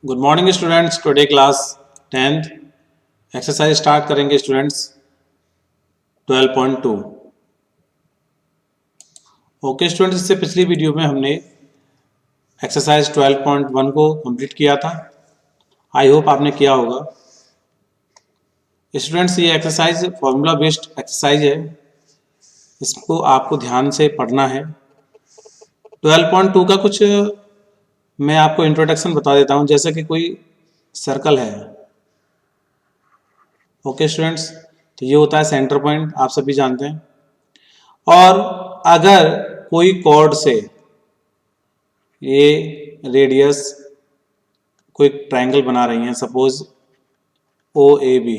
Good morning students. Today class 10th exercise start करेंगे students 12.2। Okay students, इससे पिछली video में हमने एक्सरसाइज 12.1 को कंप्लीट किया था। आई होप आपने किया होगा। स्टूडेंट्स, ये एक्सरसाइज फॉर्मूला बेस्ड एक्सरसाइज है, इसको आपको ध्यान से पढ़ना है। 12.2 का कुछ मैं आपको इंट्रोडक्शन बता देता हूँ। जैसे कि कोई सर्कल है, ओके स्टूडेंट्स, तो ये होता है सेंटर पॉइंट, आप सभी जानते हैं। और अगर कोई कॉर्ड से ये रेडियस कोई ट्रायंगल बना रही हैं, सपोज ओ ए बी,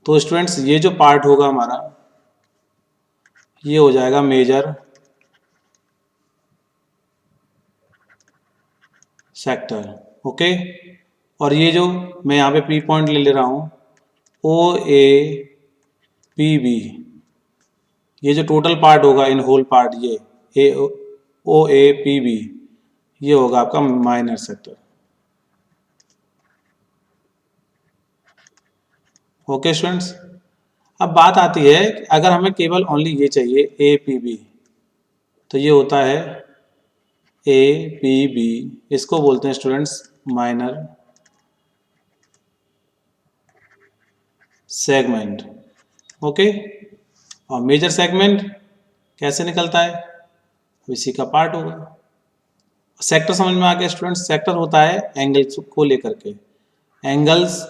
तो स्टूडेंट्स ये जो पार्ट होगा हमारा, ये हो जाएगा मेजर सेक्टर। ओके, और ये जो मैं यहाँ पे पी पॉइंट ले रहा हूँ, ओ ए पी बी, ये जो टोटल पार्ट होगा इन होल पार्ट, ये ए ओ ए पी बी, ये होगा आपका माइनर सेक्टर। ओके स्टूडेंट्स, अब बात आती है कि अगर हमें केवल ओनली ये चाहिए ए पी बी, तो ये होता है ए पी बी, इसको बोलते हैं स्टूडेंट्स माइनर सेगमेंट। ओके, और मेजर सेगमेंट कैसे निकलता है, इसी का पार्ट होगा। सेक्टर समझ में आ गया स्टूडेंट्स? सेक्टर होता है एंगल्स को लेकर के, एंगल्स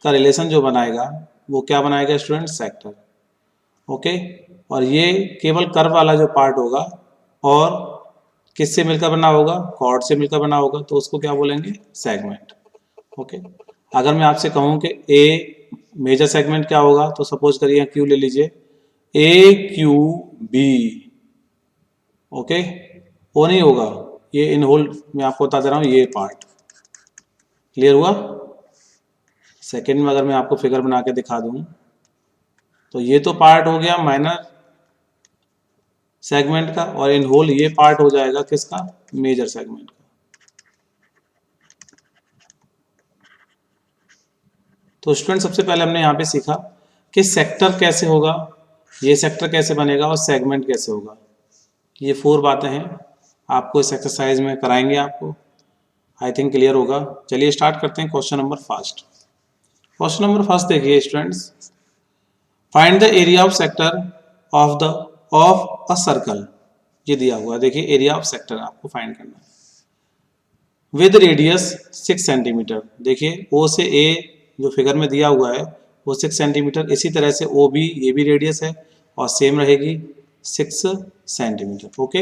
का रिलेशन जो बनाएगा वो क्या बनाएगा स्टूडेंट्स? सेक्टर। ओके, और ये केवल कर्व वाला जो पार्ट होगा और किससे मिलकर बना होगा? कॉर्ड से मिलकर बना होगा, तो उसको क्या बोलेंगे? सेगमेंट। ओके, अगर मैं आपसे कहूं कि ए मेजर सेगमेंट क्या होगा, तो सपोज करिए क्यू ले लीजिए, ए क्यू बी। ओके, वो नहीं होगा, ये इन होल मैं आपको बता दे रहा हूं, ये पार्ट क्लियर हुआ? सेकेंड में अगर मैं आपको फिगर बना के दिखा दूं, तो ये तो पार्ट हो गया माइनर सेगमेंट का, और इन होल ये पार्ट हो जाएगा किसका? मेजर सेगमेंट का। तो स्टूडेंट, सबसे पहले हमने यहाँ पे सीखा कि सेक्टर कैसे होगा, ये सेक्टर कैसे बनेगा और सेगमेंट कैसे होगा। ये 4 बातें हैं, आपको इस एक्सरसाइज में कराएंगे आपको। आई थिंक क्लियर होगा। चलिए स्टार्ट करते हैं question number first. Question number first देखिए students, find the area of sector of a circle. ये दिया हुआ है, देखिए एरिया ऑफ सेक्टर आपको फाइंड करना है विद रेडियस 6 सेंटीमीटर। देखिए ओ से ए जो फिगर में दिया हुआ है वो 6 सेंटीमीटर, इसी तरह से ओ बी, ये भी रेडियस है और सेम रहेगी 6 centimetre. Okay,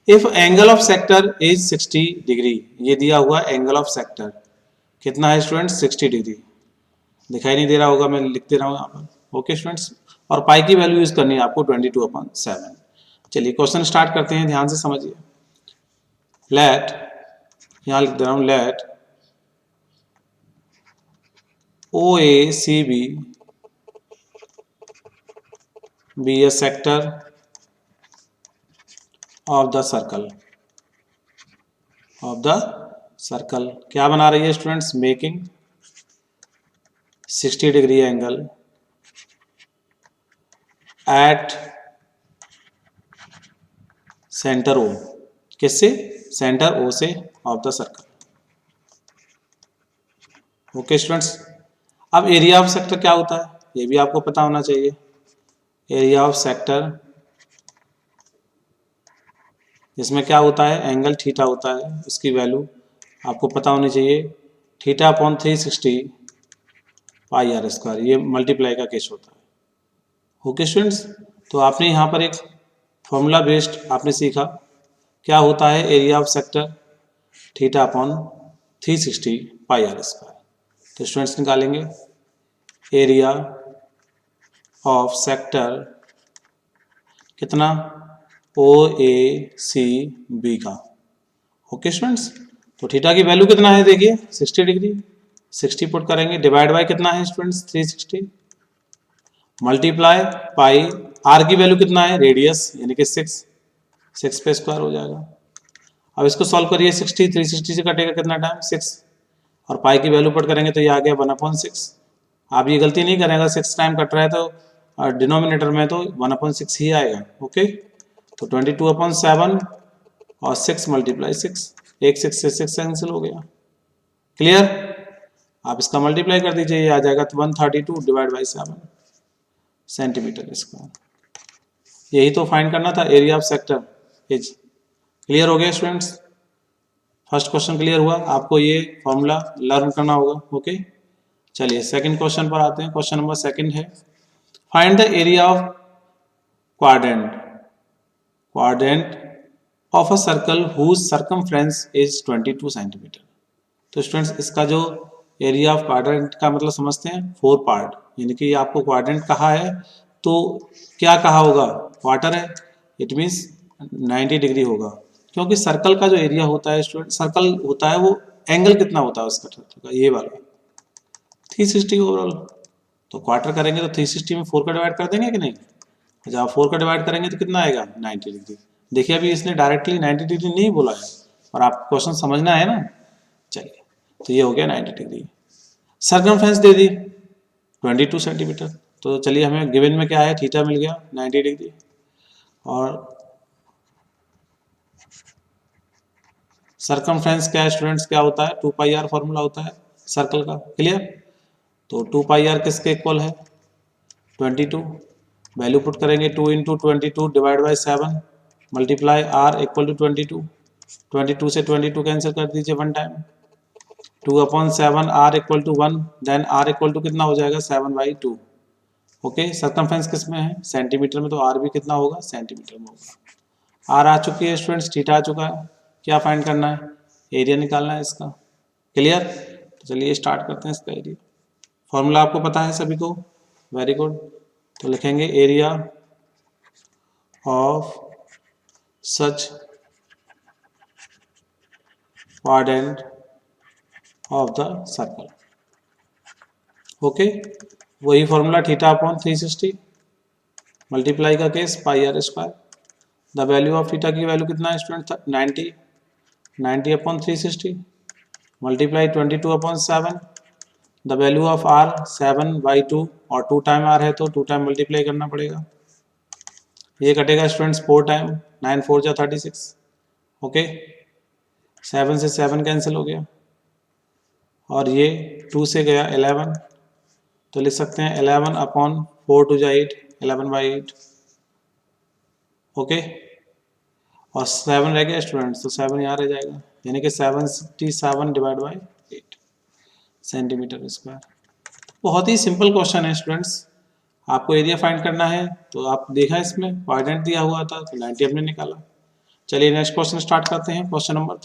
if angle of sector is 60 degree, ये दिया हुआ एंगल ऑफ सेक्टर कितना है स्टूडेंट्स? 60 डिग्री। दिखाई नहीं दे रहा होगा, मैं लिख दे रहा हूँ यहाँ पर। ओके स्टूडेंट्स, और पाई की वैल्यू यूज करनी है आपको 22/7। चलिए क्वेश्चन स्टार्ट करते हैं, ध्यान से समझिए। लेट, यहाँ लिख दे रहा हूँ, let O A C B B A sector of the circle. Of the circle क्या बना रही है students? Making 60 degree angle at centre O. किससे? सेंटर ओ से of the circle. Okay students, अब एरिया ऑफ सेक्टर क्या होता है ये भी आपको पता होना चाहिए। एरिया ऑफ सेक्टर, इसमें क्या होता है? एंगल थीटा होता है, इसकी वैल्यू आपको पता होनी चाहिए, theta upon 360 pi r square, ये मल्टीप्लाई का केस होता है। ओके स्टूडेंट्स, तो आपने यहाँ पर एक फॉर्मूला बेस्ड आपने सीखा क्या होता है area of sector, theta upon 360 pi r square. तो स्टूडेंट्स निकालेंगे एरिया ऑफ सेक्टर कितना? ओ ए सी बी का। ओके स्टूडेंट्स, तो थीटा की वैल्यू कितना है? देखिए 60 डिग्री, 60 पुट करेंगे, डिवाइड बाय कितना है स्टूडेंट्स? 360, मल्टीप्लाई पाई, आर की वैल्यू कितना है? रेडियस यानी कि 6 पे स्क्वायर हो जाएगा। अब इसको सॉल्व करिए, 60 360 से कटेगा कितना टाइम, 6, और पाई की वैल्यू पुट करेंगे तो ये आ गया 1/6। आप ये गलती नहीं करेंगे, 6 टाइम कट रहा है तो डिनोमिनेटर में तो 1/6 ही आएगा। ओके, तो 22/7 और 6 × 6, एक 6 से 6 कैंसिल हो गया। क्लियर? आप इसका मल्टीप्लाई कर दीजिए, ये आ जाएगा तो 132/7 सेंटीमीटर स्क्वायर। यही तो फाइंड करना था, area of sector is. Clear हो गया स्टूडेंट्स? फर्स्ट क्वेश्चन क्लियर हुआ, आपको ये फॉर्मूला लर्न करना होगा। ओके, चलिए सेकंड क्वेश्चन पर आते हैं। क्वेश्चन नंबर सेकंड है, find the area of quadrant of a circle whose circumference is 22 centimetre. तो स्टूडेंट्स इसका जो एरिया ऑफ क्वाड्रेंट का मतलब समझते हैं, 4 पार्ट, यानी कि आपको क्वाड्रेंट कहा है तो क्या कहा होगा, क्वार्टर है, इट मीन्स 90 डिग्री होगा, क्योंकि सर्कल का जो एरिया होता है स्टूडेंट, सर्कल होता है वो एंगल कितना होता है उसका सर्कल का, ये वाला 360 ओवरऑल। तो क्वार्टर करेंगे तो 360 में 4 का डिवाइड कर देंगे कि नहीं, जब आप 4 का डिवाइड करेंगे तो कितना आएगा, 90 डिग्री। देखिए अभी इसने डायरेक्टली 90 डिग्री नहीं बोला है, और आप क्वेश्चन समझना है ना। चलिए, तो ये हो गया 90 डिग्री। सर्कमफ्रेंस दे दी 22 सेंटीमीटर, तो चलिए हमें गिवन में क्या है, थीटा मिल गया 90 डिग्री, और सर्कमफ्रेंस क्या है स्टूडेंट्स, क्या होता है, 2πr फॉर्मूला होता है सर्कल का। क्लियर? तो 2πr किसके इक्वल है, 22, वैल्यू पुट करेंगे 2 × 22 / 7 मल्टीप्लाई r इक्वल टू 22, 22 से 22 कैंसिल कर दीजिए one time, 2/7 r equal to 1, then r equal to कितना हो जाएगा, 7/2। ओके, सर्कमफ्रेंस किस में है, सेंटीमीटर में, तो r भी कितना होगा, सेंटीमीटर में होगा। r आ चुकी है स्टूडेंट्स, थीटा आ चुका है, क्या फाइंड करना है, एरिया निकालना है इसका। क्लियर? तो चलिए स्टार्ट करते हैं इसका एरिया। फॉर्मूला आपको पता है सभी को, वेरी गुड। तो लिखेंगे area of such quadrant of the circle. Okay, वही फॉर्मूला θ/360 मल्टीप्लाई का case πr²। The value of theta की वैल्यू कितना है student, 90, 90/360 multiply 22/7, the value of r 7/2, और 2 टाइम r है तो 2 टाइम मल्टीप्लाई करना पड़ेगा। ये कटेगा स्टूडेंट्स 4 टाइम, 9 4 जा 36। ओके, 7 से 7 कैंसिल हो गया, और ये 2 से गया 11, तो लिख सकते हैं 11/4 2 जा 8, 11/8। ओके, और 7 रह गया स्टूडेंट्स, तो 7 यहाँ रह जाएगा, यानी कि 77/8 सेंटीमीटर स्क्वायर। बहुत ही सिंपल क्वेश्चन है स्टूडेंट्स, आपको एरिया फाइंड करना है, तो आप देखा इसमें क्वाड्रेंट दिया हुआ था तो 90 हमने निकाला। चलिए नेक्स्ट क्वेश्चन स्टार्ट करते हैं। Question number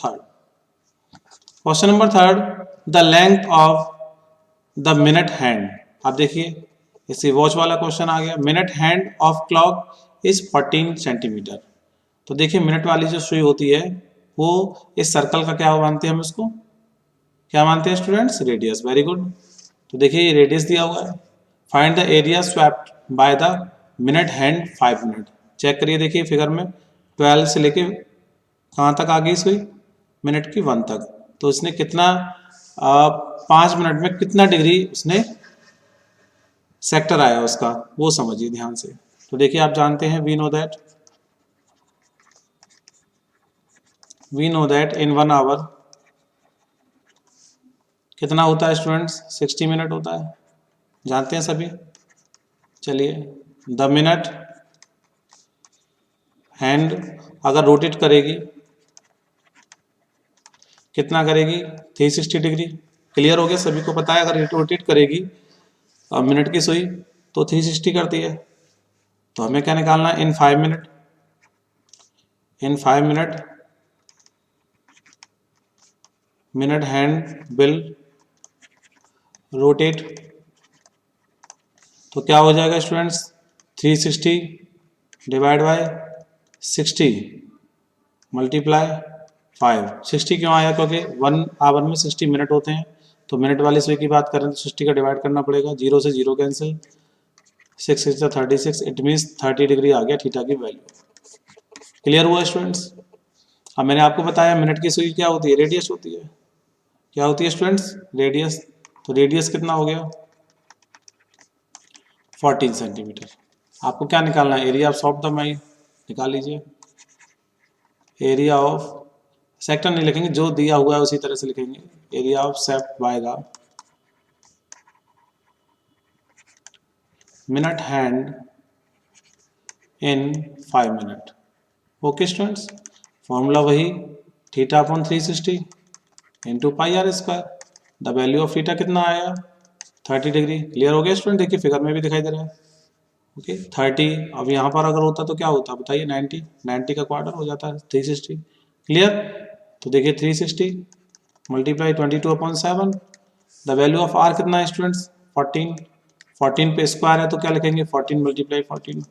third, the length of the minute hand. आप देखिए इसी वॉच वाला क्वेश्चन आ गया, minute hand of clock is 14 centimetre. तो देखिए मिनट वाली जो सुई होती है वो इस सर्कल का क्या मानते हैं हम इसको, क्या मानते हैं स्टूडेंट्स, रेडियस। Very good. तो देखिए ये रेडियस दिया हुआ है, find the area swapped by the minute hand 5 minute. Check करिए, देखिए फिगर में 12 से लेके कहाँ तक आ गई सुई, मिनट की 1 तक, तो इसने कितना 5 मिनट में कितना डिग्री उसने सेक्टर आया उसका, वो समझिए ध्यान से। तो देखिए आप जानते हैं, we know that in 1 hour कितना होता है स्टूडेंट्स, 60 मिनट होता है, जानते हैं सभी। चलिए द मिनट हैंड अगर रोटेट करेगी कितना करेगी, 360 डिग्री। क्लियर हो गया, सभी को पता है अगर रोटेट करेगी मिनट की सुई तो 360 करती है। तो हमें क्या निकालना है, इन 5 minute, minute hand will rotate. तो क्या हो जाएगा स्टूडेंट्स, 360 डिवाइड बाय 60 मल्टीप्लाई 5। 60 क्यों आया, क्योंकि 1 आवर में 60 मिनट होते हैं, तो मिनट वाली सुई की बात करें तो 60 का डिवाइड करना पड़ेगा, 0 से 0 कैंसिल, 6 6 36, इट मीन्स 30 डिग्री आ गया थीटा की वैल्यू। क्लियर हुआ स्टूडेंट्स? अब मैंने आपको बताया मिनट की सुई क्या होती है, रेडियस होती है। क्या होती है स्टूडेंट्स, रेडियस। तो रेडियस कितना हो गया 14 सेंटीमीटर। आपको क्या निकालना है, area of soft the my निकाल लीजिए। एरिया ऑफ सेक्टर नहीं लिखेंगे, जो दिया हुआ है उसी तरह से लिखेंगे। Area of swept by the minute hand in 5 minute. Okay students, formula वही theta upon 360 into pi r square. The value of theta कितना आया 30 डिग्री। क्लियर हो गया स्टूडेंट, देखिए फिगर में भी दिखाई दे रहा है। ओके 30, अब यहाँ पर अगर होता तो क्या होता बताइए, 90 का क्वार्टर हो जाता है 360। क्लियर, तो देखिए 360 multiply 22/7। The value of r कितना है स्टूडेंट्स 14। 14 पे स्क्वायर है तो क्या लिखेंगे 14 मल्टीप्लाई 14।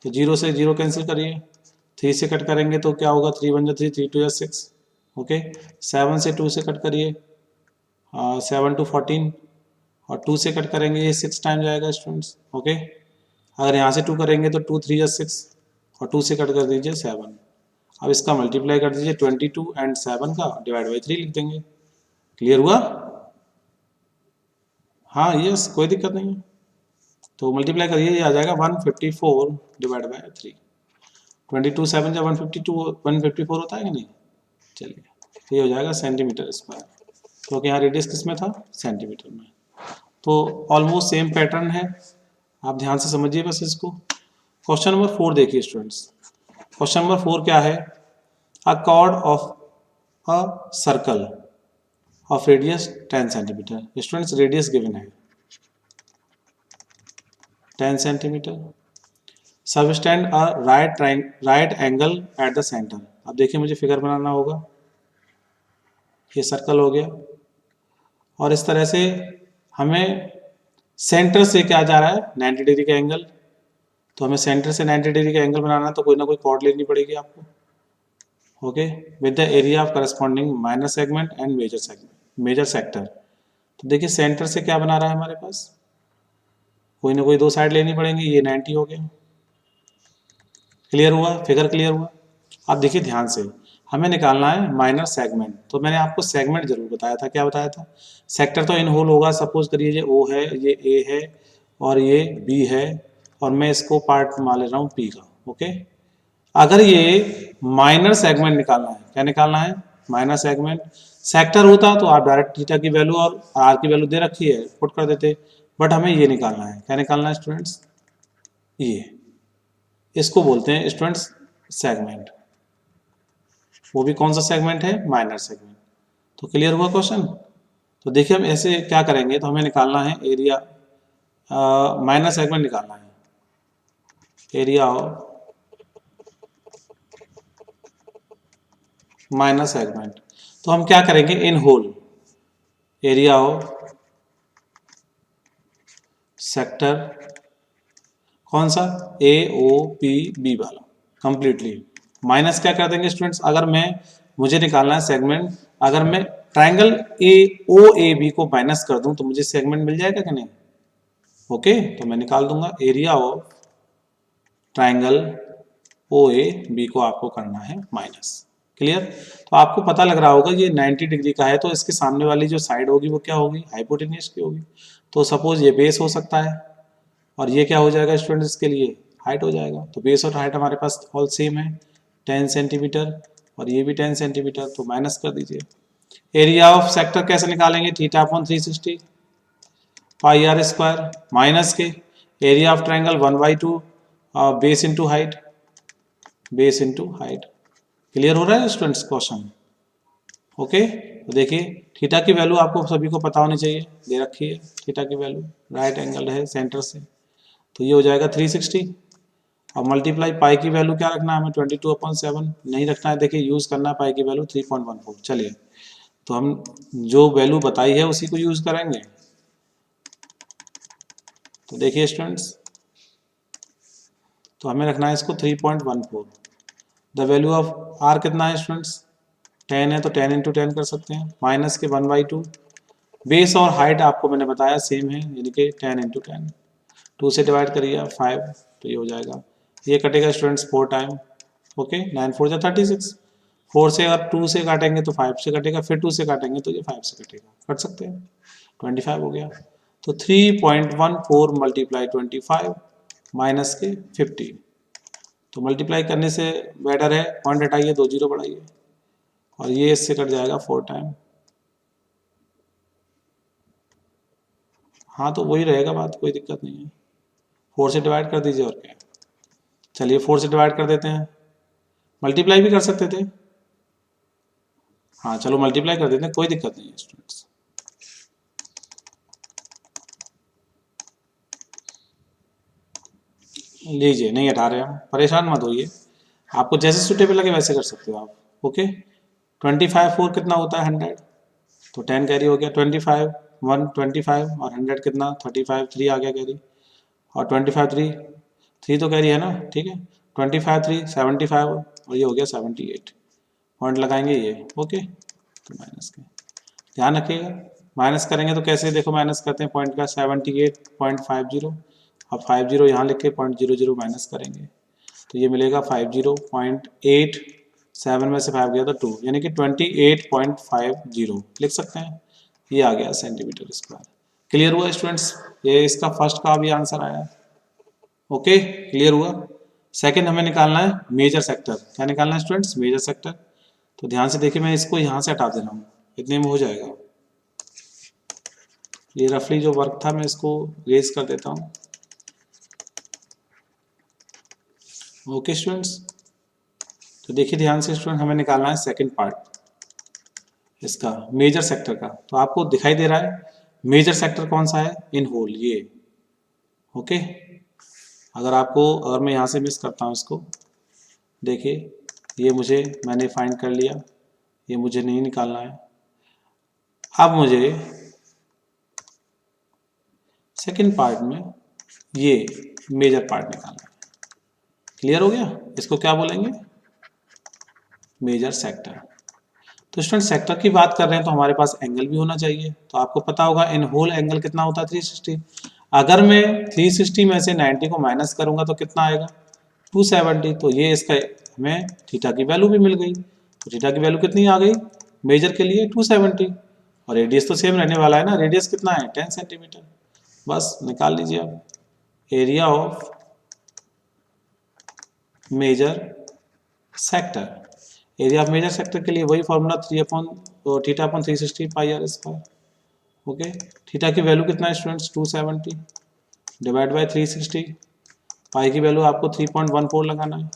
तो 0 से 0 कैंसिल करिए, 3 से कट करेंगे तो क्या होगा 3 1 3, 3 2 6। ओके 7 से 2 से कट करिए 7 2 14, और 2 से कट करेंगे ये 6 टाइम जाएगा स्टूडेंट्स। ओके अगर यहाँ से 2 करेंगे तो 2 3 6, और 2 से कट कर दीजिए 7। अब इसका मल्टीप्लाई कर दीजिए 22 एंड 7 का डिवाइड बाई 3 लिख देंगे। क्लियर हुआ, हाँ यस कोई दिक्कत नहीं है। तो मल्टीप्लाई करिए, ये आ जाएगा 154 डिवाइड बाई 3। 22 7 या 154 होता है कि नहीं। चलिए तो ये हो जाएगा सेंटीमीटर स्क्वायर, क्योंकि यहाँ रेडियस किस में था सेंटीमीटर में। तो ऑलमोस्ट सेम पैटर्न है, आप ध्यान से समझिए बस इसको। क्वेश्चन नंबर 4 देखिए स्टूडेंट्स। क्वेश्चन नंबर 4 क्या है, a chord of a circle of radius 10 centimetre. Students radius given है 10 centimetre, subtended a right angle at the centre. अब देखिए मुझे फिगर बनाना होगा, ये सर्कल हो गया, और इस तरह से हमें सेंटर से क्या जा रहा है 90 डिग्री का एंगल। तो हमें सेंटर से 90 डिग्री का एंगल बनाना है तो कोई ना कोई कॉर्ड लेनी पड़ेगी आपको। Okay with the area of corresponding minor segment and major sector. तो देखिए सेंटर से क्या बना रहा है हमारे पास, कोई ना कोई दो साइड लेनी पड़ेंगी, ये 90 हो गया। क्लियर हुआ, फिगर क्लियर हुआ। अब देखिए ध्यान से, हमें निकालना है माइनर सेगमेंट। तो मैंने आपको सेगमेंट जरूर बताया था, क्या बताया था, सेक्टर तो इन होल होगा, सपोज करिए ये ओ है, ये ए है, और ये बी है, और मैं इसको पार्ट मान ले रहा हूँ पी का। ओके अगर ये माइनर सेगमेंट निकालना है, क्या निकालना है माइनर सेगमेंट। सेक्टर होता तो आप डायरेक्ट थीटा की वैल्यू और आर की वैल्यू दे रखी है पुट कर देते, बट हमें ये निकालना है, क्या निकालना है स्टूडेंट्स, ये इसको बोलते हैं स्टूडेंट्स सेगमेंट। वो भी कौन सा सेगमेंट है, माइनर सेगमेंट। तो क्लियर हुआ क्वेश्चन। तो देखिए हम ऐसे क्या करेंगे, तो हमें निकालना है एरिया, माइनर सेगमेंट निकालना है, एरिया ऑफ माइनर सेगमेंट। तो हम क्या करेंगे, in whole area of sector, कौन सा ए ओ पी बी वाला कंप्लीटली, माइनस क्या कर देंगे स्टूडेंट्स, अगर मैं मुझे निकालना है सेगमेंट, अगर मैं triangle A O A B को माइनस कर दूं तो मुझे सेगमेंट मिल जाएगा कि नहीं। ओके तो मैं निकाल दूंगा area of triangle O A B को आपको करना है माइनस। क्लियर, तो आपको पता लग रहा होगा ये 90 डिग्री का है, तो इसके सामने वाली जो साइड होगी वो क्या होगी, हाइपोटेन्यूस की होगी। तो सपोज ये बेस हो सकता है, और ये क्या हो जाएगा स्टूडेंट्स के लिए हाइट हो जाएगा। तो बेस और हाइट हमारे पास ऑल सेम है 10 सेंटीमीटर, और ये भी 10 सेंटीमीटर, तो माइनस कर दीजिए। एरिया ऑफ सेक्टर कैसे निकालेंगे, theta upon 360 pi r square, minus के area of triangle 1/2 base into height, base into height. Clear हो रहा है स्टूडेंट्स क्वेश्चन। ओके तो देखिए थीटा की वैल्यू आपको सभी को पता होनी चाहिए, दे रखी है थीटा की वैल्यू, राइट एंगल है सेंटर से, तो ये हो जाएगा 360। अब मल्टीप्लाई पाई की वैल्यू क्या रखना है हमें 22/7 नहीं रखना है, देखिए यूज करना है पाई की वैल्यू 3.14। चलिए तो हम जो वैल्यू बताई है उसी को यूज करेंगे। तो देखिए स्टूडेंट्स, तो हमें रखना है इसको 3.14। द वैल्यू ऑफ आर कितना है स्टूडेंट्स 10 है, तो 10 इंटू 10 कर सकते हैं, माइनस के 1/2। बेस और हाइट आपको मैंने बताया सेम है, यानी कि 10 इंटू 10, 2 से डिवाइड करिए 5, तो ये हो जाएगा, ये कटेगा स्टूडेंट्स 4 टाइम। ओके 9 4 जा 36, 4 से अगर 2 से काटेंगे तो 5 से कटेगा, फिर 2 से काटेंगे तो ये 5 से कटेगा, कट सकते हैं। 25 हो गया। तो 3.14 मल्टीप्लाई 25 माइनस के 50, तो मल्टीप्लाई करने से बेटर है पॉइंट हटाइए, 2 जीरो बढ़ाइए और ये इससे कट जाएगा 4 टाइम। हाँ तो वही रहेगा बात, कोई दिक्कत नहीं है। 4 से डिवाइड कर दीजिए और क्या। चलिए 4 से डिवाइड कर देते हैं, मल्टीप्लाई भी कर सकते थे। हाँ चलो मल्टीप्लाई कर देते हैं, कोई दिक्कत नहीं है स्टूडेंट्स। लीजिए, नहीं हटा रहे हम, परेशान मत होइए, आपको जैसे सूटेबल लगे वैसे कर सकते हो आप। ओके 25 4 कितना होता है 100, तो 10 कैरी हो गया। 25 1 25 और 100 कितना 35, 3 आ गया कैरी, और 25 3 3 तो कैरी है ना, ठीक है। 25 3 75 और ये हो गया 78, पॉइंट लगाएंगे ये। ओके तो माइनस के, ध्यान रखिएगा माइनस करेंगे तो कैसे, देखो माइनस करते हैं पॉइंट का 78.50 और 50 यहाँ लिख के 0.00 माइनस करेंगे तो ये मिलेगा 50.87 में से 5 गया तो 2, यानी कि 28.50 लिख सकते हैं। ये आ गया सेंटीमीटर स्क्वायर। क्लियर हुआ स्टूडेंट्स, ये इसका फर्स्ट का भी आंसर आया। ओके क्लियर हुआ। सेकंड हमें निकालना है मेजर सेक्टर। क्या निकालना है स्टूडेंट्स, मेजर सेक्टर। तो ध्यान से देखिए, मैं इसको यहाँ से हटा दे रहा हूँ, इतने में हो जाएगा। ये रफली जो वर्क था मैं इसको रेज कर देता हूँ। ओके स्टूडेंट्स, तो देखिए ध्यान से स्टूडेंट, हमें निकालना है सेकंड पार्ट इसका मेजर सेक्टर का। तो आपको दिखाई दे रहा है मेजर सेक्टर कौन सा है, इन होल ये। ओके अगर मैं यहाँ से मिस करता हूँ इसको, देखिए ये मैंने फाइंड कर लिया, ये मुझे नहीं निकालना है। अब मुझे सेकंड पार्ट में ये मेजर पार्ट निकालना है। क्लियर हो गया, इसको क्या बोलेंगे, मेजर सेक्टर। तो स्टूडेंट सेक्टर की बात कर रहे हैं तो हमारे पास एंगल भी होना चाहिए। तो आपको पता होगा इन होल एंगल कितना होता है 360। अगर मैं 360 में से 90 को माइनस करूंगा तो कितना आएगा 270। तो ये इसका हमें थीटा की वैल्यू भी मिल गई। तो थीटा की वैल्यू कितनी आ गई मेजर के लिए 270, और रेडियस तो सेम रहने वाला है ना, रेडियस कितना है 10 सेंटीमीटर। बस निकाल लीजिए आप area of major sector. Area of major sector के लिए वही formula 3/θ/360 pi r square. Okay theta की वैल्यू कितना है स्टूडेंट्स 270 डिवाइड बाय 360, पाई की वैल्यू आपको 3.14 लगाना है।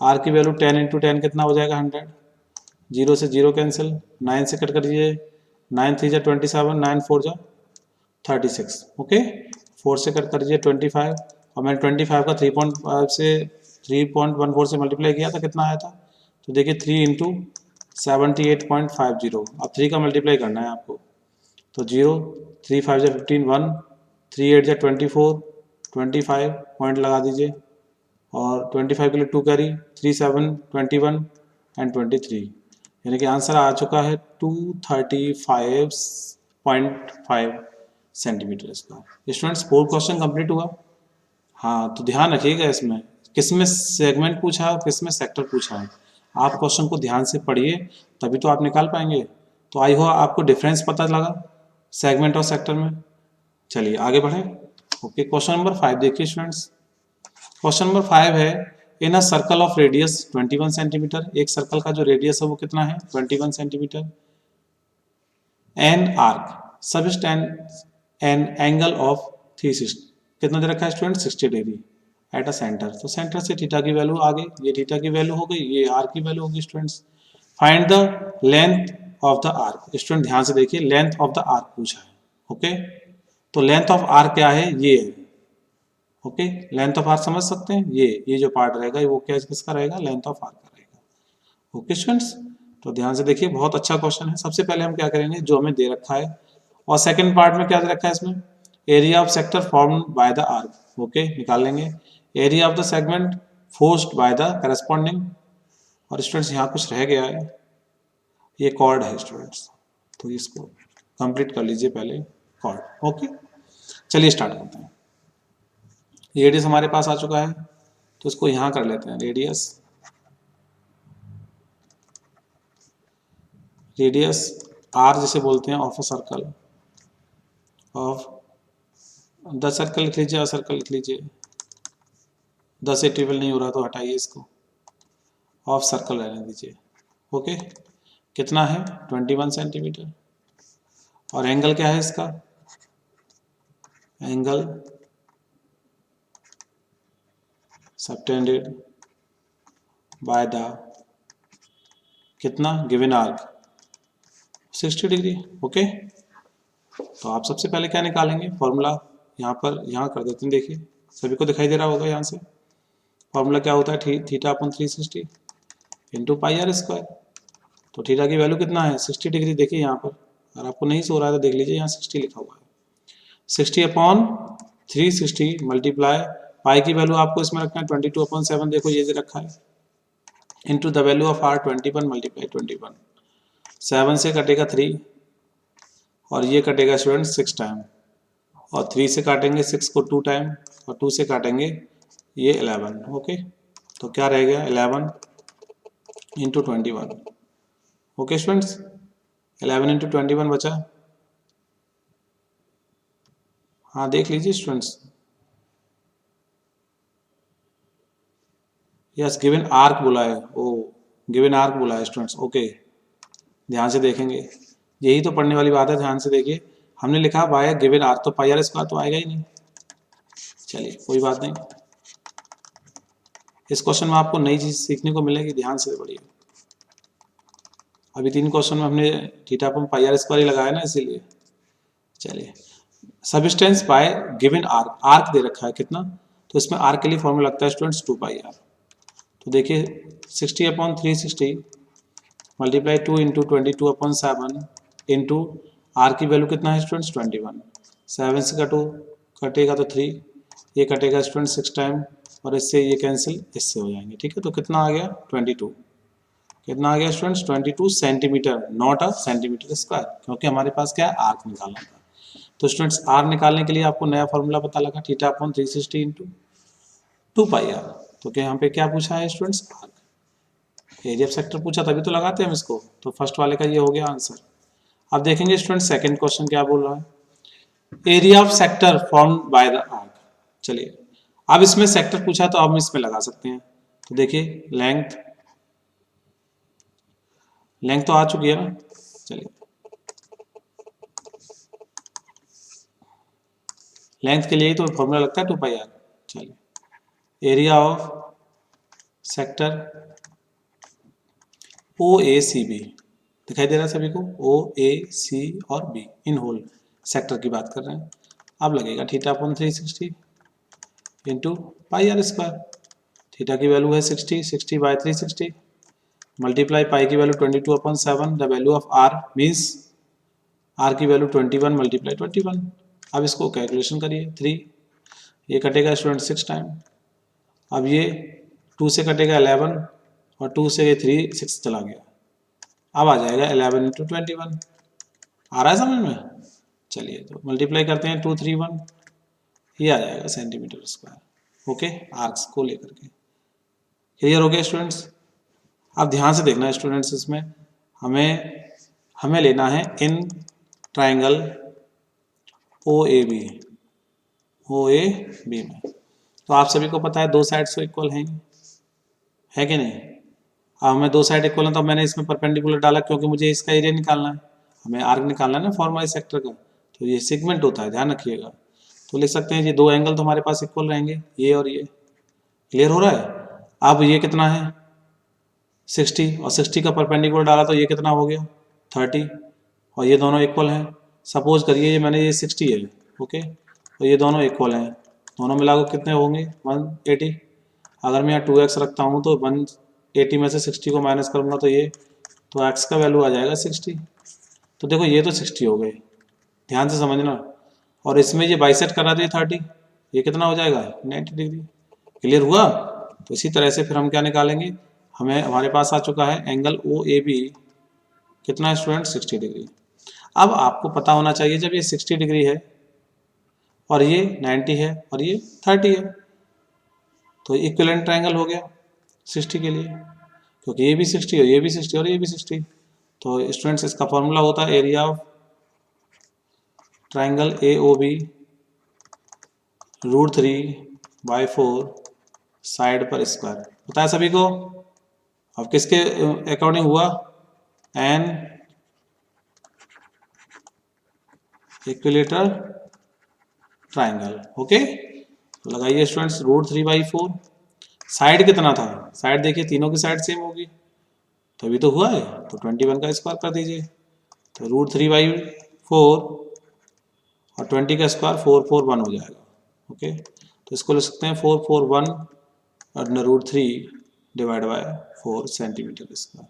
आर की वैल्यू 10 इंटू 10 कितना हो जाएगा 100, 0 से 0 कैंसिल, 9 से कट कर दीजिए, 9 3 जा 27, 9 4 जा 36। ओके 4 से कट कर दीजिए 25, और मैंने 25 का 3.5 से 3.14 से मल्टीप्लाई किया था, कितना आया था, तो देखिए 3 इंटू 78.50। अब 3 का मल्टीप्लाई करना है आपको, तो 0 3 5 जा 15, 1 3 8 जा 24, 25 पॉइंट लगा दीजिए, और 25 के लिए 2 कैरी, 3 7 21 एंड 23, यानी कि आंसर आ चुका है 235.5 centimetre square. Students 4 question complete हुआ। हाँ तो ध्यान रखिएगा इसमें किस में सेगमेंट पूछा है और किस में सेक्टर पूछा है। आप क्वेश्चन को ध्यान से पढ़िए तभी तो आप निकाल पाएंगे। तो आई हो आपको डिफरेंस पता लगा सेगमेंट और सेक्टर में। चलिए आगे बढ़े। ओके क्वेश्चन नंबर 5 देखिए स्टूडेंट्स। क्वेश्चन नंबर 5 है in a circle of radius 21 centimetre. एक सर्कल का जो रेडियस है वो कितना है 21 centimetre. An arc subtend an angle of 360, कितना दे रखा है student 60 degree at a centre. तो सेंटर से थीटा की वैल्यू आ गई, ये थीटा की वैल्यू हो गई, ये आर की वैल्यू होगी students. Find the length of the arc. Student ध्यान से देखिए लेंथ ऑफ द आर्क पूछा है। ओके तो लेंथ ऑफ आर्क क्या है, ये है। ओके लेंथ ऑफ आर्क समझ सकते हैं, ये जो पार्ट रहेगा वो क्या किसका रहेगा, लेंथ ऑफ आर्क का रहेगा। ओके स्टूडेंट्स, तो ध्यान से देखिए बहुत अच्छा क्वेश्चन है। सबसे पहले हम क्या करेंगे जो हमें दे रखा है, और सेकंड पार्ट में क्या दे रखा है इसमें, area of sector formed by the arc. Okay निकाल लेंगे area of the segment forced by the corresponding. और स्टूडेंट्स यहाँ कुछ रह गया है, ये कॉर्ड है स्टूडेंट्स, तो इसको कंप्लीट कर लीजिए पहले कॉर्ड। ओके चलिए स्टार्ट करते हैं। रेडियस हमारे पास आ चुका है तो इसको यहाँ कर लेते हैं रेडियस रेडियस आर जिसे बोलते हैं of a circle, of the circle लिख लीजिए, सर्कल लिख लीजिए, 10 से ट्रिपल नहीं हो रहा तो हटाइए इसको, ऑफ सर्कल रहने दीजिए। ओके, कितना है 21 सेंटीमीटर। और एंगल क्या है इसका, एंगल सबटेंडेड बाय द कितना गिवन आर्क 60 डिग्री। ओके, तो आप सबसे पहले क्या निकालेंगे फॉर्मूला, यहाँ पर यहाँ कर देते हैं, देखिए सभी को दिखाई दे रहा होगा यहाँ से। फॉर्मूला क्या होता है, theta upon 360 into pi r square. तो थीटा की वैल्यू कितना है 60 डिग्री, देखिए यहाँ पर, अगर आपको नहीं सो रहा है तो देख लीजिए यहाँ 60 लिखा हुआ है। 60 अपॉन 360 मल्टीप्लाई पाई की वैल्यू आपको इसमें रखना है 22/7, देखो ये रखा है, into the value of r 21 multiply 21। 7 से कटेगा 3 और ये कटेगा स्टूडेंट 6 टाइम, और 3 से काटेंगे 6 को 2 टाइम, और 2 से काटेंगे ये 11। ओके, तो क्या रह गया 11 इंटू 21। ओके स्टूडेंट्स, 11 इंटू 21 बचा, हाँ देख लीजिए स्टूडेंट्स, यस गिवन आर्क बोला है, ओ गिवन आर्क बोला है स्टूडेंट्स। ओके, ध्यान से देखेंगे, यही तो पढ़ने वाली बात है, ध्यान से देखिए। हमने लिखा बाय गिवन आर्क, तो पाई आर स्क्वायर तो आएगा ही नहीं। चलिए कोई बात नहीं, इस क्वेश्चन में आपको नई चीज सीखने को मिलेगी, ध्यान से पढ़िए। अभी 3 क्वेश्चन में हमने थीटा पर पाई आर स्क्वायर ही लगाया ना, इसीलिए। चलिए, subtends by given arc, arc दे रखा है कितना, तो इसमें आर्क के लिए फॉर्मूला लगता है स्टूडेंट्स 2 पाई आर। तो देखिए 60/360 मल्टीप्लाई 2 इंटू 22/7 इंटू आर की वैल्यू कितना है स्टूडेंट्स 21। 7 से कटेगा तो 3, ये कटेगा स्टूडेंट 6 टाइम, और इससे ये कैंसिल इससे हो जाएंगे। ठीक है, तो कितना आ गया 22, कितना आ गया students 22 centimetre, not a centimetre square, क्योंकि हमारे पास क्या है आर्क निकालना था। तो स्टूडेंट्स आर निकालने के लिए आपको नया फॉर्मूला पता लगा, theta upon 360 into 2 pi r. तो क्या यहाँ पे क्या पूछा है students, arc, area of sector पूछा, तभी तो लगाते हैं हम इसको। तो फर्स्ट वाले का ये हो गया आंसर। अब देखेंगे स्टूडेंट सेकंड क्वेश्चन क्या बोल रहा है, area of sector formed by the arc. चलिए, अब इसमें सेक्टर पूछा तो हम इसमें लगा सकते हैं। तो देखिए लेंथ, लेंथ तो आ चुकी है ना, चलिए लेंथ के लिए ही तो फॉर्मूला लगता है 2 पाई आर। चलिए, area of sector O A C B, दिखाई दे रहा है सभी को, ओ ए सी और बी, इन होल सेक्टर की बात कर रहे हैं। अब लगेगा theta upon 360 into pi r square. Theta की वैल्यू है 60, 60 बाय 360 मल्टीप्लाई पाई की value 22/7, the value of r means r की वैल्यू 21 मल्टीप्लाई 21। अब इसको कैलकुलेशन करिए, 3 ये कटेगा स्टूडेंट 6 टाइम, अब ये 2 से कटेगा 11, और 2 से ये 3 6 चला गया, अब आ जाएगा 11 इंटू 21। आ रहा है समझ में, चलिए तो मल्टीप्लाई करते हैं 231, ये आ जाएगा सेंटीमीटर स्क्वायर। ओके, आर्क्स को लेकर के क्लियर हो गया स्टूडेंट्स। अब ध्यान से देखना स्टूडेंट्स, इसमें हमें लेना है in triangle O A B, O A B में। तो आप सभी को पता है दो साइड्स तो इक्वल हैं, है कि नहीं। अब हमें दो साइड इक्वल है, तो मैंने इसमें परपेंडिकुलर डाला क्योंकि मुझे इसका एरिया निकालना है, हमें आर्क निकालना है ना फॉर्म वाइज सेक्टर का। तो ये सेगमेंट होता है, ध्यान रखिएगा। तो लिख सकते हैं ये दो एंगल तो हमारे पास इक्वल रहेंगे, ये और ये। क्लियर हो रहा है। अब ये कितना है 60, और 60 का परपेंडिकुलर डाला तो ये कितना हो गया 30, और ये दोनों इक्वल हैं। सपोज करिए ये मैंने ये 60 है, ओके, तो ये दोनों इक्वल हैं, दोनों मिला कर कितने होंगे 180। अगर मैं यहाँ 2x रखता हूँ तो 180 में से 60 को माइनस करूँगा तो ये, तो x का वैल्यू आ जाएगा 60। तो देखो ये तो 60 हो गए, ध्यान से समझना। और इसमें ये बाइसेट कर रहा था ये 30, ये कितना हो जाएगा 90 डिग्री। क्लियर हुआ। तो इसी तरह से फिर हम क्या निकालेंगे, हमारे पास आ चुका है एंगल ओ ए बी, कितना है स्टूडेंट 60 डिग्री। अब आपको पता होना चाहिए जब ये 60 डिग्री है और ये 90 है और ये 30 है, तो इक्विवेलेंट ट्रायंगल हो गया 60 के लिए, क्योंकि ये भी 60 और ये भी 60 और ये भी 60, तो स्टूडेंट्स इसका फॉर्मूला होता है area of triangle AOB √3/4 side पर स्क्वायर होता है सभी को। अब किसके अकॉर्डिंग हुआ, एन इक्विलेटरल ट्राइंगल। ओके, तो लगाइए स्टूडेंट्स √3/4। साइड कितना था, साइड देखिए तीनों की साइड सेम होगी तभी तो हुआ है, तो 21 का स्क्वायर कर दीजिए। तो √3/4 और 20 का स्क्वायर 441 हो जाएगा। ओके, तो इसको ले सकते हैं 441 अंडर √3/4 सेंटीमीटर स्क्वायर।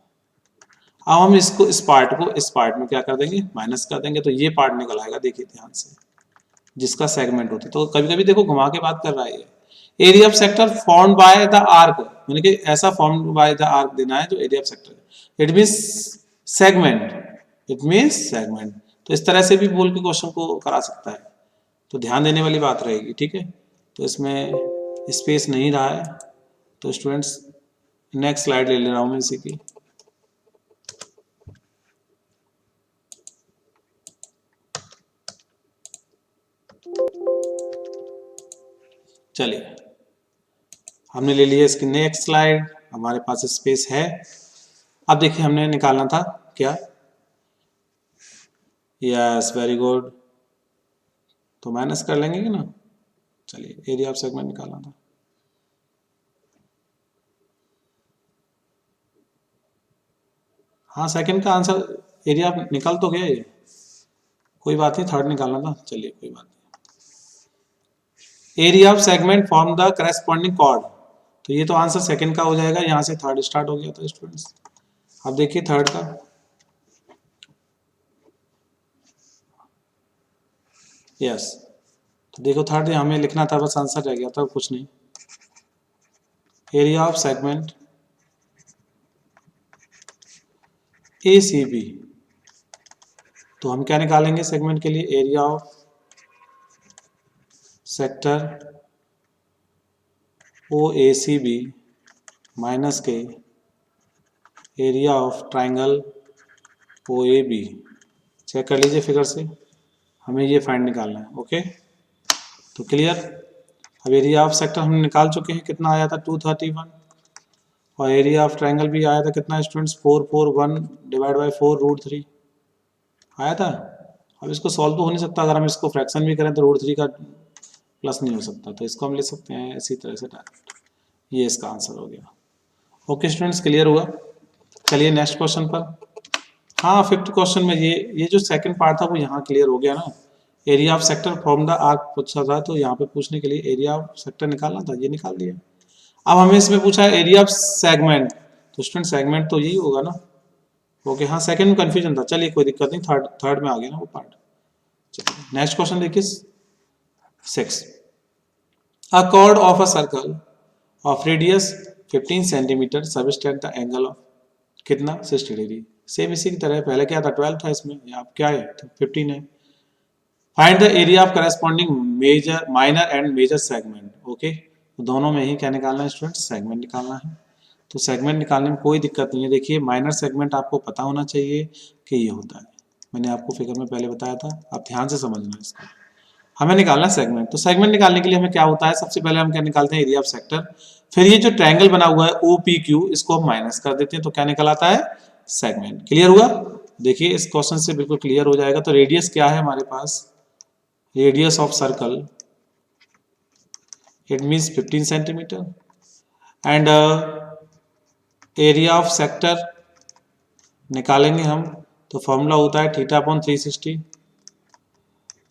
अब हम इसको इस पार्ट में क्या कर देंगे, माइनस कर देंगे, तो ये पार्ट निकल आएगा। देखिए ध्यान से, जिसका सेगमेंट होता है, तो कभी कभी देखो घुमा के बात कर रहा है। Area of sector form by the arc, यानी कि ऐसा फॉर्म बाय द आर्क देना है जो area of sector, it means segment, it means segment. तो इस तरह से भी बोल के क्वेश्चन को करा सकता है, तो ध्यान देने वाली बात रहेगी। ठीक है, तो इसमें स्पेस नहीं रहा है, तो स्टूडेंट्स नेक्स्ट स्लाइड ले रहा हूं मैं इसी की। चलिए, हमने ले लिया इसकी नेक्स्ट स्लाइड, हमारे पास स्पेस है। अब देखिए हमने निकालना था क्या, यस वेरी गुड, तो माइनस कर लेंगे कि ना। चलिए, एरिया ऑफ सेगमेंट निकालना था। हाँ, सेकंड का आंसर एरिया निकल तो गया ये, कोई बात नहीं, थर्ड निकालना था। चलिए कोई बात नहीं। Area of segment form the corresponding chord, तो ये तो आंसर सेकंड का हो जाएगा, यहाँ से थर्ड स्टार्ट हो गया था स्टूडेंट्स। अब देखिए थर्ड का, यस, तो देखो थर्ड हमें लिखना था, बस आंसर रह गया था, कुछ नहीं। एरिया ऑफ सेगमेंट ACB, तो हम क्या निकालेंगे सेगमेंट के लिए, area of sector OACB minus के area of triangle OAB। Check कर लीजिए फिगर से, हमें ये फाइंड निकालना है। ओके, तो क्लियर। अब एरिया ऑफ सेक्टर हमने निकाल चुके हैं, कितना आया था 231, और एरिया ऑफ ट्राइंगल भी आया था कितना स्टूडेंट्स, 441/4 √3 आया था। अब इसको सॉल्व तो हो नहीं सकता, अगर हम इसको फ्रैक्शन भी करें तो √3 का प्लस नहीं हो सकता, तो इसको हम ले सकते हैं इसी तरह से डायरेक्ट। ये इसका आंसर हो गया। ओके स्टूडेंट्स, क्लियर हुआ। चलिए नेक्स्ट क्वेश्चन पर। हाँ, फिफ्थ क्वेश्चन में ये जो सेकंड पार्ट था वो यहाँ क्लियर हो गया ना। Area of sector from the arc पूछा था, तो यहाँ पे पूछने के लिए एरिया ऑफ सेक्टर निकालना था, ये निकाल दिया। अब हमें इसमें पूछा है एरिया ऑफ सेगमेंट, तो स्टूडेंट सेगमेंट तो यही होगा ना। ओके, हाँ सेकंड में कंफ्यूजन था, चलिए कोई दिक्कत नहीं, थर्ड में आ गया ना वो पार्ट। चलिए नेक्स्ट क्वेश्चन देखिए 6। अ chord of a circle of radius 15 centimetre subtend the angle of कितना 60 डिग्री। सेम इसी की तरह, पहले क्या था 12 था, इसमें आप क्या है तो 15 है। Find the area of corresponding major minor and major segment. Okay, तो दोनों में ही क्या निकालना है स्टूडेंट, सेगमेंट निकालना है। तो सेगमेंट निकालने में कोई दिक्कत नहीं है। देखिए माइनर सेगमेंट आपको पता होना चाहिए कि ये होता है, मैंने आपको फिगर में पहले बताया था, आप ध्यान से समझना इसको। हमें निकालना है सेगमेंट, तो सेगमेंट निकालने के लिए हमें क्या होता है, सबसे पहले हम क्या निकालते हैं, एरिया ऑफ सेक्टर। फिर ये जो ट्रायंगल बना हुआ है OPQ, इसको हम माइनस कर देते हैं, तो क्या निकल आता है, सेगमेंट। क्लियर हुआ। देखिए इस क्वेश्चन से बिल्कुल क्लियर हो जाएगा। तो रेडियस क्या है हमारे पास, radius of circle it means 15 centimetre, and area of sector निकालेंगे हम, तो फॉर्मूला होता है θ/360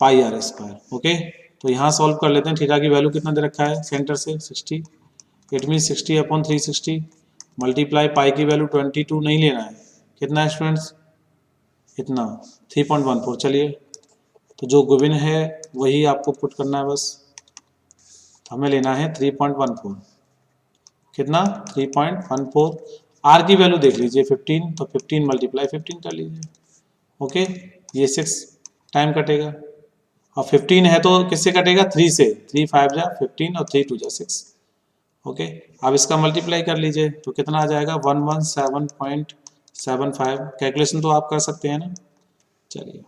πr²। ओके, तो यहाँ सॉल्व कर लेते हैं। थीटा की वैल्यू कितना दे रखा है, सेंटर से 60, इट मीन 60/360 मल्टीप्लाई पाई की वैल्यू 22 नहीं लेना है, कितना है स्टूडेंट्स, इतना 3.14। चलिए, तो जो गिवन है वही आपको पुट करना है बस, तो हमें लेना है 3.14, कितना 3.14। आर की वैल्यू देख लीजिए 15, तो 15 मल्टीप्लाई 15 कर लीजिए। ओके, ये 6 टाइम कटेगा, और 15 है तो किससे कटेगा, 3 से, 3 5 जा 15 और 3 2 जा 6। ओके, अब इसका मल्टीप्लाई कर लीजिए, तो कितना आ जाएगा 117.6 75। कैलकुलेशन तो आप कर सकते हैं ना। चलिए,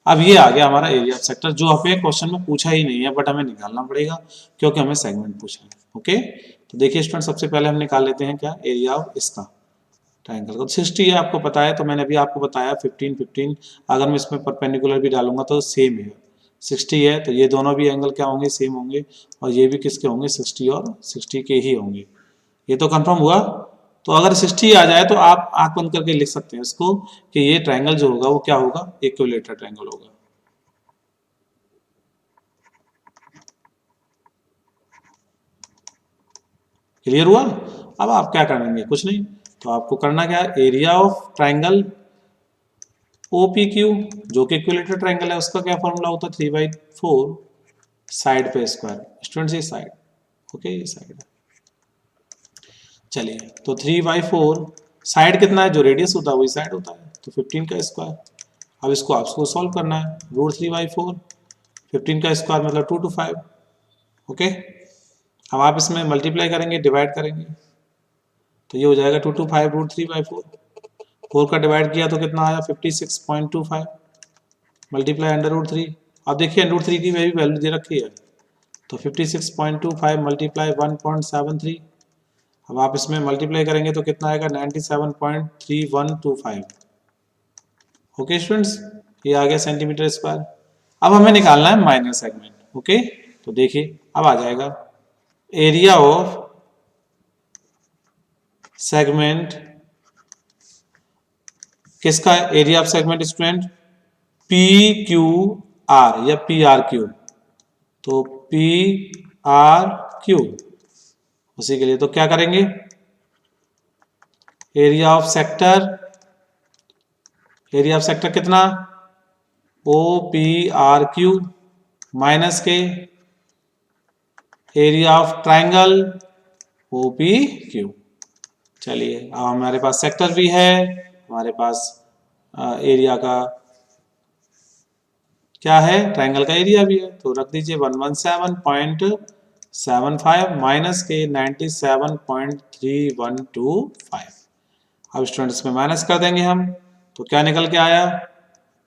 अब ये आ गया हमारा एरिया ऑफ सेक्टर, जो हमें क्वेश्चन में पूछा ही नहीं है, बट हमें निकालना पड़ेगा क्योंकि हमें सेगमेंट पूछा है। ओके, तो देखिए स्टूडेंट, सबसे पहले हम निकाल लेते हैं क्या, एरिया ऑफ इसका ट्रायंगल का। 60 है आपको पता है, तो मैंने अभी आपको बताया 15 15, अगर मैं इसमें परपेंडिकुलर भी डालूंगा तो सेम है। 60 है तो ये दोनों भी एंगल क्या होंगे, सेम होंगे, और ये भी किसके होंगे, 60 और 60 के ही होंगे। ये तो कंफर्म हुआ। तो अगर 60 आ जाए तो आप आंख बंद करके लिख सकते हैं इसको कि ये ट्रायंगल जो होगा वो क्या होगा, इक्विलेटरल ट्रायंगल होगा। क्लियर हुआ। अब आप क्या करेंगे, कुछ नहीं, तो आपको करना क्या है, एरिया ऑफ ट्रायंगल OPQ जो कि इक्विलेटरल ट्रायंगल है, उसका क्या फॉर्मूला होता है, 3/4 साइड पे स्क्वायर। स्टूडेंट्स ये साइड, ओके ये साइड है। चलिए, तो 3/4 साइड कितना है, जो रेडियस होता है वही साइड होता है, तो 15 का स्क्वायर। अब इसको आपको सॉल्व करना है, √3/4, 15 का स्क्वायर मतलब 2 to 5। ओके, अब आप इसमें मल्टीप्लाई करेंगे, डिवाइड करेंगे, तो ये हो जाएगा 2 to 5 √3/4। 4 का डिवाइड किया तो कितना आया, 56.25 मल्टीप्लाई √3। अब देखिए √3 की वैल्यू दे रखी है, तो 56.25 मल्टीप्लाई 1.73। अब आप इसमें मल्टीप्लाई करेंगे तो कितना आएगा, 97.3125। ओके स्टूडेंट्स, ये आ गया सेंटीमीटर स्क्वायर। अब हमें निकालना है माइनर सेगमेंट। ओके, तो देखिए अब आ जाएगा एरिया ऑफ सेगमेंट, किसका area of segment student, PQR या PRQ, तो PRQ, उसी के लिए तो क्या करेंगे, area of sector, area of sector कितना, OPRQ माइनस के एरिया ऑफ ट्रायंगल OPQ। चलिए, अब हमारे पास सेक्टर भी है, हमारे पास एरिया का क्या है, ट्रायंगल का एरिया भी है, तो रख दीजिए 117.75 माइनस के 97.3125। अब स्टूडेंट्स में माइनस कर देंगे हम, तो क्या निकल के आया,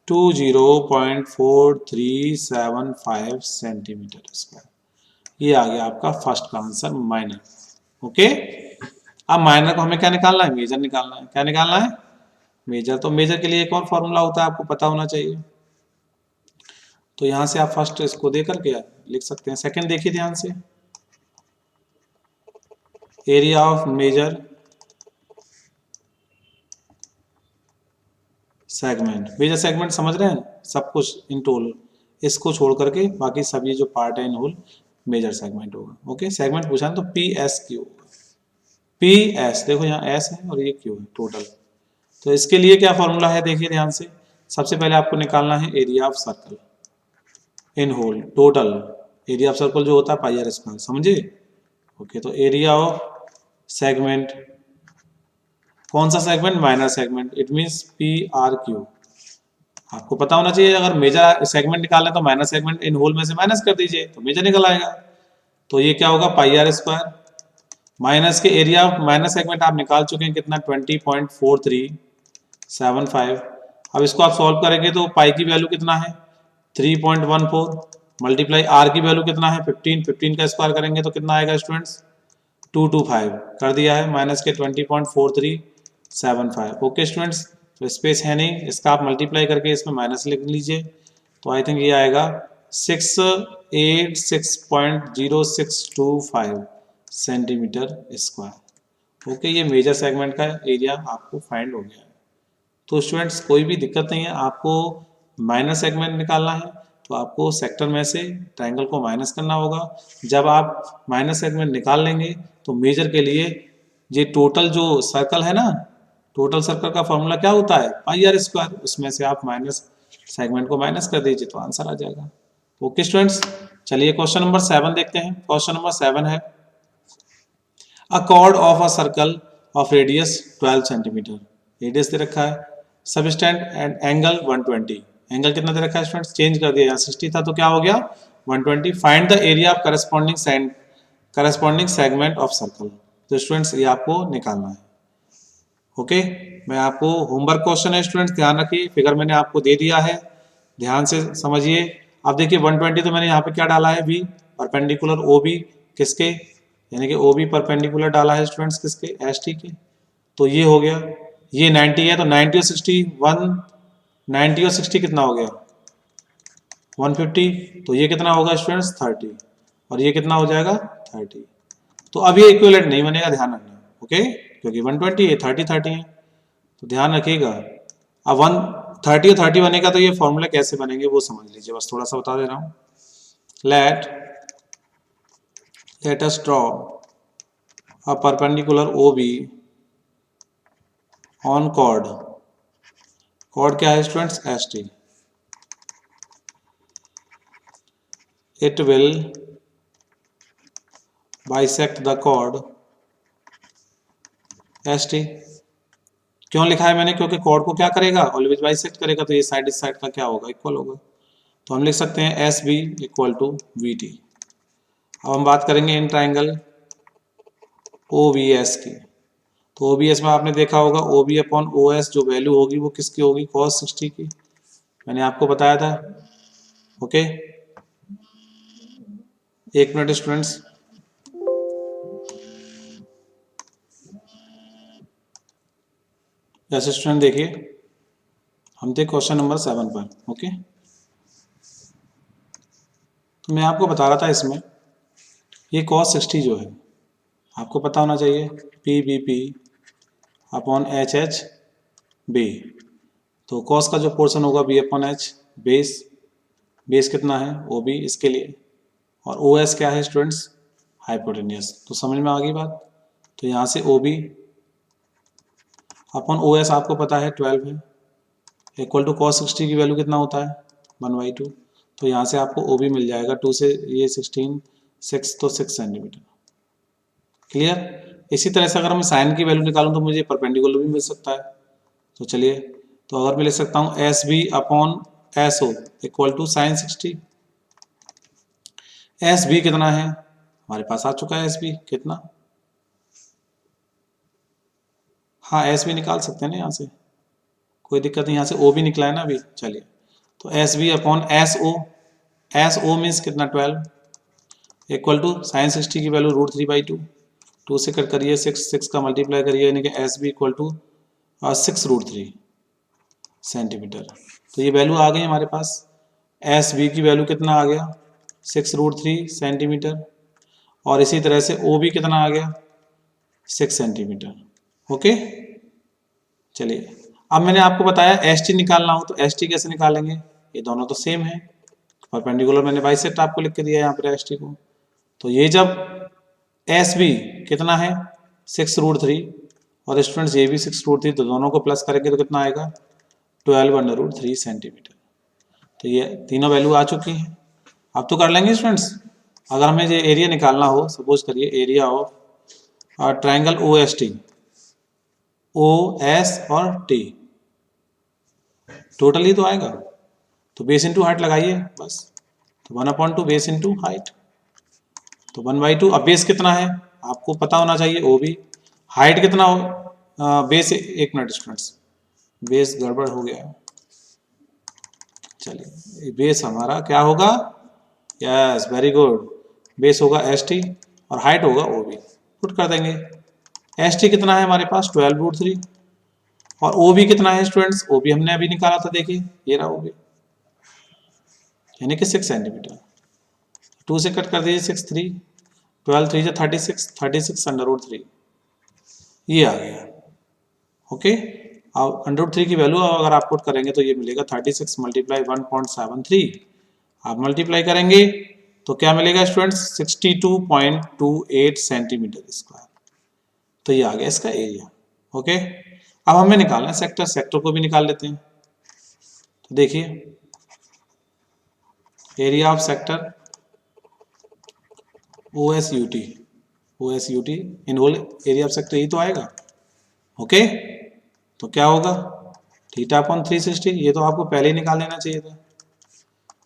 20.4375 सेंटीमीटर स्क्वायर। ये आ गया आपका फर्स्ट का आंसर, माइनर। ओके, अब माइनर को हमें क्या निकालना है, मेजर निकालना है। क्या निकालना है, मेजर। तो मेजर के लिए एक और फॉर्मूला होता है, आपको पता होना चाहिए। तो यहां से आप फर्स्ट इसको दे करके लिख सकते हैं। सेकंड देखिए ध्यान से, area of major segment. Major segment समझ रहे हैं, सब कुछ इन टोल, इसको छोड़ करके बाकी सब ये जो पार्ट है इन होल मेजर सेगमेंट होगा। ओके, सेगमेंट पूछा तो PSQ होगा। PS देखो यहाँ S है और ये Q है टोटल। तो इसके लिए क्या फॉर्मूला है, देखिए ध्यान से। सबसे पहले आपको निकालना है area of circle in whole, total area of circle जो होता है πr², समझे। ओके, तो एरिया ऑफ सेगमेंट, कौन सा segment, minor segment, it means PRQ। आपको पता होना चाहिए, अगर मेजर सेगमेंट निकालना है तो माइनर सेगमेंट इन होल में से माइनस कर दीजिए तो मेजर निकल आएगा। तो ये क्या होगा, πr² माइनस के एरिया ऑफ माइनर सेगमेंट आप निकाल चुके हैं कितना, 20.4375। अब इसको आप सॉल्व करेंगे तो पाई की वैल्यू कितना है, 3.14 मल्टीप्लाई आर की वैल्यू कितना है, 15। 15 का स्क्वायर करेंगे तो कितना आएगा स्टूडेंट्स, 225 कर दिया है, माइनस के 20.4375। ओके स्टूडेंट्स, तो स्पेस है नहीं, इसका आप मल्टीप्लाई करके इसमें माइनस लिख लीजिए, तो आई थिंक ये आएगा 686.0625 सेंटीमीटर स्क्वायर। ओके, ये मेजर सेगमेंट का एरिया आपको फाइंड हो गया है। तो स्टूडेंट्स कोई भी दिक्कत नहीं है, आपको माइनर सेगमेंट निकालना है तो आपको सेक्टर में से ट्रायंगल को माइनस करना होगा। जब आप माइनर सेगमेंट निकाल लेंगे तो मेजर के लिए ये टोटल जो सर्कल है ना, टोटल सर्कल का फॉर्मूला क्या होता है, πr², उसमें से आप माइनस सेगमेंट को माइनस कर दीजिए तो आंसर आ जाएगा। ओके स्टूडेंट्स, चलिए क्वेश्चन नंबर 7 देखते हैं। क्वेश्चन नंबर 7 है, a chord of a circle of radius 12 centimetre, radius दे रखा है, सबस्टेंड एंड एंगल 120, एंगल कितना दे रखा है स्टूडेंट्स, चेंज कर दिया, यहाँ 60 था तो क्या हो गया 120। Find the area of corresponding segment of circle. तो स्टूडेंट्स ये आपको निकालना है। ओके, मैं आपको होमवर्क क्वेश्चन है स्टूडेंट्स, ध्यान रखिए, फिगर मैंने आपको दे दिया है, ध्यान से समझिए। अब देखिए 120 तो मैंने यहाँ पे क्या डाला है, बी परपेंडिकुलर ओ बी किसके, यानी कि ओ बी परपेंडिकुलर डाला है स्टूडेंट्स किसके, एस टी के। तो ये हो गया, ये 90 है तो 90 और 60 90 और 60 कितना हो गया 150, तो ये कितना होगा स्टूडेंट्स 30, और ये कितना हो जाएगा 30। तो अब ये इक्विवेलेंट नहीं बनेगा, ध्यान रखना, ओके, क्योंकि 120 है 30 है, तो ध्यान रखिएगा। अब 130 और 30 बनेगा तो ये फॉर्मूला कैसे बनेंगे वो समझ लीजिए, बस थोड़ा सा बता दे रहा हूँ। Let us draw a perpendicular O B on chord, chord क्या है students, S T. It will bisect the chord S T. क्यों लिखा है मैंने, क्योंकि कॉर्ड को क्या करेगा, ऑलवेज बाइसेक्ट करेगा, तो ये साइड इस साइड का क्या होगा, इक्वल होगा। तो हम लिख सकते हैं S B equal to V T. अब हम बात करेंगे in triangle O V S की। तो ओ बी एस में आपने देखा होगा O B upon O S जो वैल्यू होगी वो किसकी होगी, cos 60 की, मैंने आपको बताया था। ओके, एक मिनट स्टूडेंट्स, जैसे स्टूडेंट देखिए हम थे क्वेश्चन नंबर 7 पर। ओके, तो मैं आपको बता रहा था इसमें ये cos 60 जो है आपको पता होना चाहिए P B P upon H H B. तो cos का जो पोर्शन होगा B upon H, base, base कितना है ओ बी इसके लिए, और ओ एस क्या है स्टूडेंट्स, हाइपोटेनियस। तो समझ में आ गई बात। तो यहाँ से O B upon O S आपको पता है 12 है, इक्वल टू cos 60 की वैल्यू कितना होता है 1/2। तो यहाँ से आपको ओ बी मिल जाएगा, 2 से ये 16 6 तो 6 सेंटीमीटर। क्लियर। इसी तरह से अगर मैं साइन की वैल्यू निकालूं तो मुझे परपेंडिकुलर भी मिल सकता है। तो चलिए, तो अगर मैं लिख सकता हूँ S B upon S O equal to sine 60। S B कितना है हमारे पास आ चुका है, एस बी कितना, हाँ एस बी निकाल सकते हैं ना यहाँ से, कोई दिक्कत नहीं, यहाँ से ओ भी निकला है ना अभी। चलिए, तो S B upon S O means कितना 12 इक्वल टू साइन 60 की वैल्यू √3/2, 2 से कट करिए 6 का मल्टीप्लाई करिए, यानी कि S B equal to 6√3 centimetre. तो ये वैल्यू आ गई हमारे पास, एस बी की वैल्यू कितना आ गया 6√3 सेंटीमीटर, और इसी तरह से ओ बी कितना आ गया 6 सेंटीमीटर। ओके, चलिए अब मैंने आपको बताया एस टी निकालना हो तो एस टी कैसे निकालेंगे, ये दोनों तो सेम है, परपेंडिकुलर मैंने बाइसेक्ट आपको लिख के दिया है यहाँ पर एस टी को। तो ये जब एस बी कितना है 6√3 और स्टूडेंट्स ये भी 6√3, तो दोनों को प्लस करेंगे तो कितना आएगा 12/3 सेंटीमीटर। तो ये तीनों वैल्यू आ चुकी हैं। अब तो कर लेंगे स्टूडेंट्स। अगर हमें ये एरिया निकालना हो, सपोज करिए area of triangle O S T, O S और टी टोटल ही तो आएगा, तो बेस इंटू हाइट लगाइए बस। तो 1/2 बेस इंटू हाइट, तो 1/2। अब बेस कितना है आपको पता होना चाहिए ओ बी, हाइट कितना हो बेस, एक मिनट स्टूडेंट्स बेस गड़बड़ हो गया, चलिए बेस हमारा क्या होगा, यस वेरी गुड, बेस होगा एस टी और हाइट होगा ओ बी, पुट कर देंगे। एस टी कितना है हमारे पास 12√3 और ओ बी कितना है स्टूडेंट्स, ओ बी हमने अभी निकाला था, देखिए ये रहा ओ बी, यानी कि 6 सेंटीमीटर। 2 से कट कर दीजिए 6 3, 12 3 36, 36/3 ये आ गया। ओके, अब √3 की वैल्यू अगर आप पुट करेंगे तो ये मिलेगा 36 मल्टीप्लाई 1.73, आप मल्टीप्लाई करेंगे तो क्या मिलेगा स्टूडेंट्स 62.28 सेंटीमीटर स्क्वायर। तो ये आ गया इसका एरिया। ओके, अब हमें निकालना है सेक्टर, सेक्टर को भी निकाल लेते हैं। तो देखिए area of sector O S U T, O S U T in whole area of sector ही तो आएगा। ओके, तो क्या होगा थीटा अपॉन 360, ये तो आपको पहले ही निकाल लेना चाहिए था,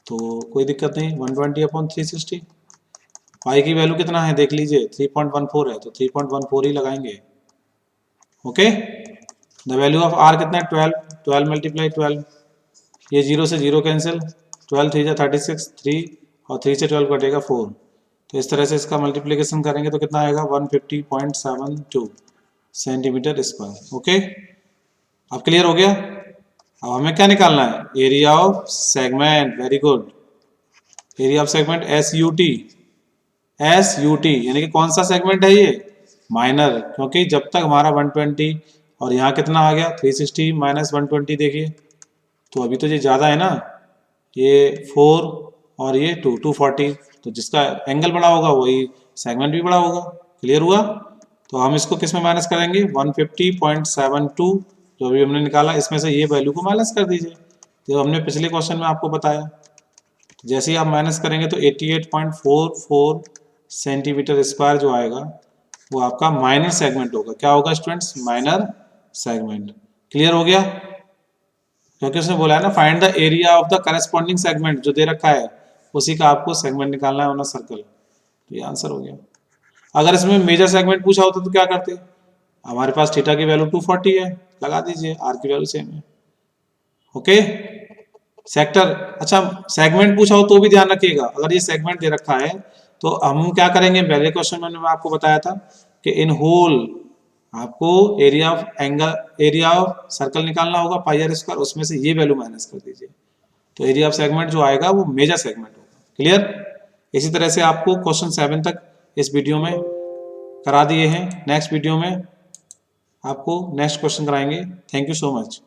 तो कोई दिक्कत नहीं, 120 अपॉन 360। पाई की वैल्यू कितना है देख लीजिए 3.14 है, तो 3.14 ही लगाएंगे। Okay, the value of r कितना है 12, 12 मल्टीप्लाई 12, ये 0 से 0 कैंसिल, 12 3 जा 36, 3 और 3 से 12 कटेगा 4। तो इस तरह से इसका मल्टीप्लिकेशन करेंगे तो कितना आएगा 150.72 सेंटीमीटर स्क्वायर। ओके, अब क्लियर हो गया। अब हमें क्या निकालना है, area of segment. Very good, area of segment SUT, SUT यानी कि कौन सा सेगमेंट है ये, माइनर, क्योंकि जब तक हमारा 120 और यहाँ कितना आ गया 360 माइनस 120, देखिए तो अभी तो ये ज़्यादा है ना, ये 4 और ये 240, तो जिसका एंगल बड़ा होगा वही सेगमेंट भी बड़ा होगा। क्लियर हुआ। तो हम इसको किस में माइनस करेंगे 150.72 जो अभी हमने निकाला, इसमें से ये वैल्यू को माइनस कर दीजिए, जो हमने पिछले क्वेश्चन में आपको बताया। तो जैसे ही आप माइनस करेंगे तो 88.44 सेंटीमीटर स्क्वायर जो आएगा वो आपका माइनर सेगमेंट होगा। क्या होगा स्टूडेंट्स, माइनर सेगमेंट। क्लियर हो गया, क्योंकि उसने बोला है ना find the area of the corresponding segment, जो दे रखा है उसी का आपको सेगमेंट निकालना है, ऑन अ सर्कल। तो ये आंसर हो गया। अगर इसमें मेजर सेगमेंट पूछा होता तो क्या करते, हमारे पास थीटा की वैल्यू 240 है, लगा दीजिए, आर की वैल्यू सेम है। ओके, सेक्टर, अच्छा सेगमेंट पूछा हो तो भी ध्यान रखिएगा, अगर ये सेगमेंट दे रखा है तो हम क्या करेंगे, पहले क्वेश्चन में मैं आपको बताया था कि इन होल आपको area of angle, area of circle निकालना होगा पाई आर स्क्वायर, उसमें से ये वैल्यू माइनस कर दीजिए, तो एरिया ऑफ सेगमेंट जो आएगा वो मेजर सेगमेंट होगा। क्लियर। इसी तरह से आपको क्वेश्चन 7 तक इस वीडियो में करा दिए हैं। नेक्स्ट वीडियो में आपको नेक्स्ट क्वेश्चन कराएंगे। Thank you so much.